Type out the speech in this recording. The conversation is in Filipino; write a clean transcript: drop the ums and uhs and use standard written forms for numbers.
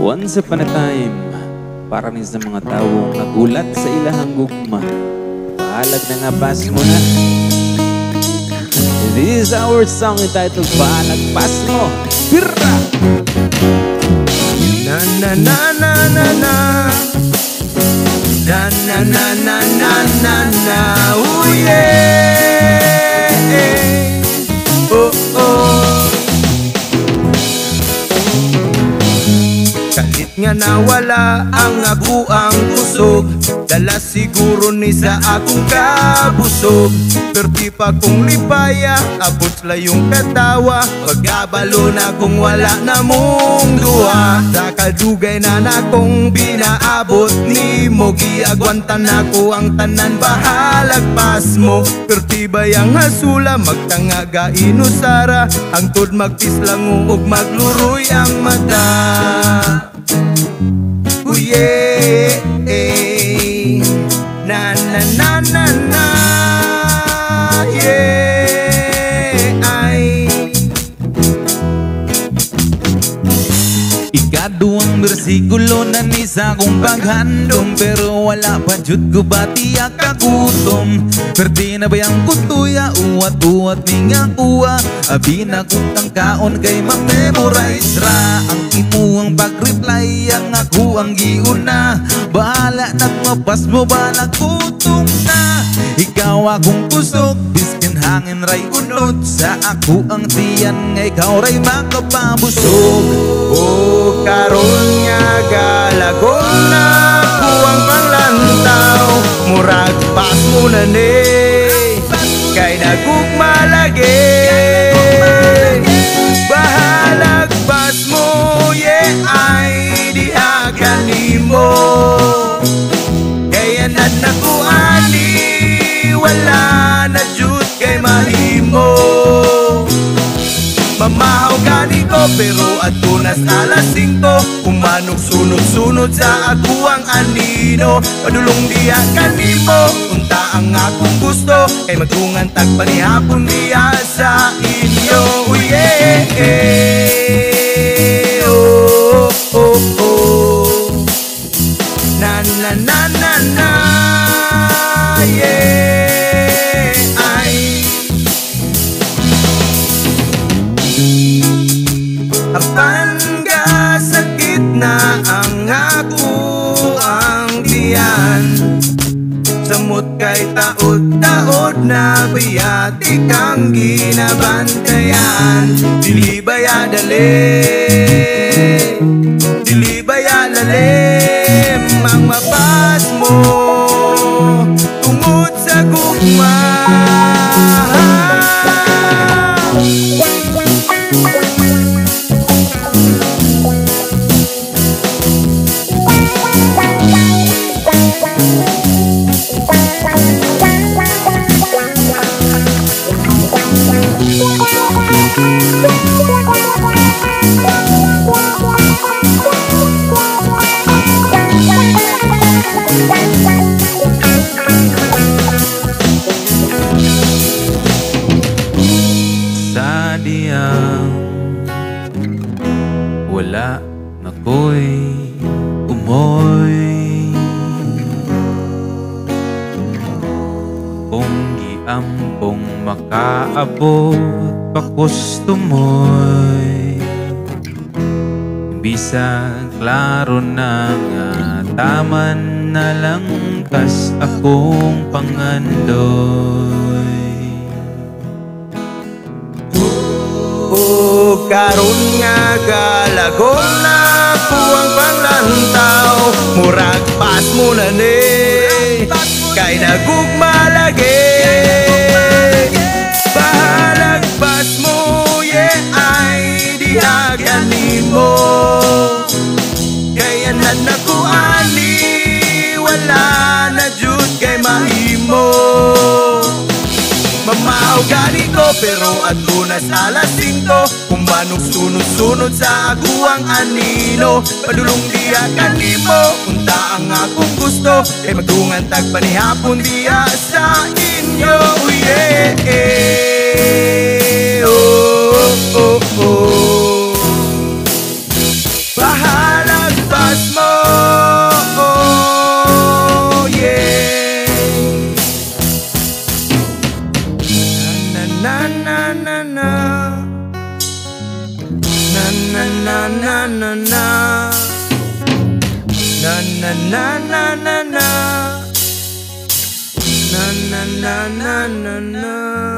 Once upon a time, para rin sa mga taong nagulat sa ilahang gugma. Pahalag na nga pas mo na. This is our song entitled Pahalag Pas Mo. Pirra! Na na na na na na na na na na na na na. Oh yeah. Oh oh. Kalit nga nawala ang ako ang kusog, dala siguro ni sa akong kabusog. Perti pa kong lipaya, abot la yung katawa, pagkabalo na kung wala na mong duha. Sa kadugay na na kong binaabot ni mo, giagwantan ako ang tanan, bahalag pas mo. Perti bayang hasula, magtangaga inusara, hangtod magpislang ug magluroy ang mata. Oh yeah, na na na na na, yeah, ay. Ikaduhang bersikulo na ni sa kong paghandom, pero wala pa jud ko batiya kagutom. Perdi na bayang kutuya, uwat-uwat minga kuwa, abi na kutang kaon kay ma-memorize ra. Ang imuang pag-reply, ang ako ang giuna, bahala nagmapas mo bala kutom na. Ikaw akong kusog, biskin hangin ray unod, sa ako ang tiyan nga ikaw ray makapabusog. Oh, karon nga galagon na kuwang panglantaw, murag pas mo na ni, kay nagugma lagi. Bahalag pas mo, yeah, ay diha kanimo, kaya nadnaku ani, wala na jud kay mahimo. Mamahaw gani ko pero adto na sa alas 5, umanong sunod-sunod sa ako ang anino. Padulong diya kanimo, unta ang akong gusto, kay magtungan tagpanihapon diya sa inyo. Oh yeah, oh, oh, oh. Na na na na na, yeah. Apan ga sakit na ang ako ang tiyan, samot kay taod-taod na biyati kang ginabantayan. Dili baya dali, dili baya lalim, ang mapas mo tungod sa gugma. Sadyang wala na ko'y umoy, kung giampong makaabot pa gusto mo'y bisag klaro na nga, taman na lang kas akong pangandoy. Oh, karon nga galagon na kuwang panglantaw, murag pas mo na ni, kay nagugma lagi. Bahalag pas mo, yeah, ay diha kanimo, kaya naku ani, wala na jud kay mahimo. Mamahaw gani ko pero adto na sa alas 5, kumanong sunod-sunod sa ako ang anino. Padulong diya kanimo, unta ang akong gusto, kay magtungan tagpanihapon diya sa inyo. Yeah, oh, oh, oh. Bahalag na na na na na. Na na na na na na. Na na na na na na.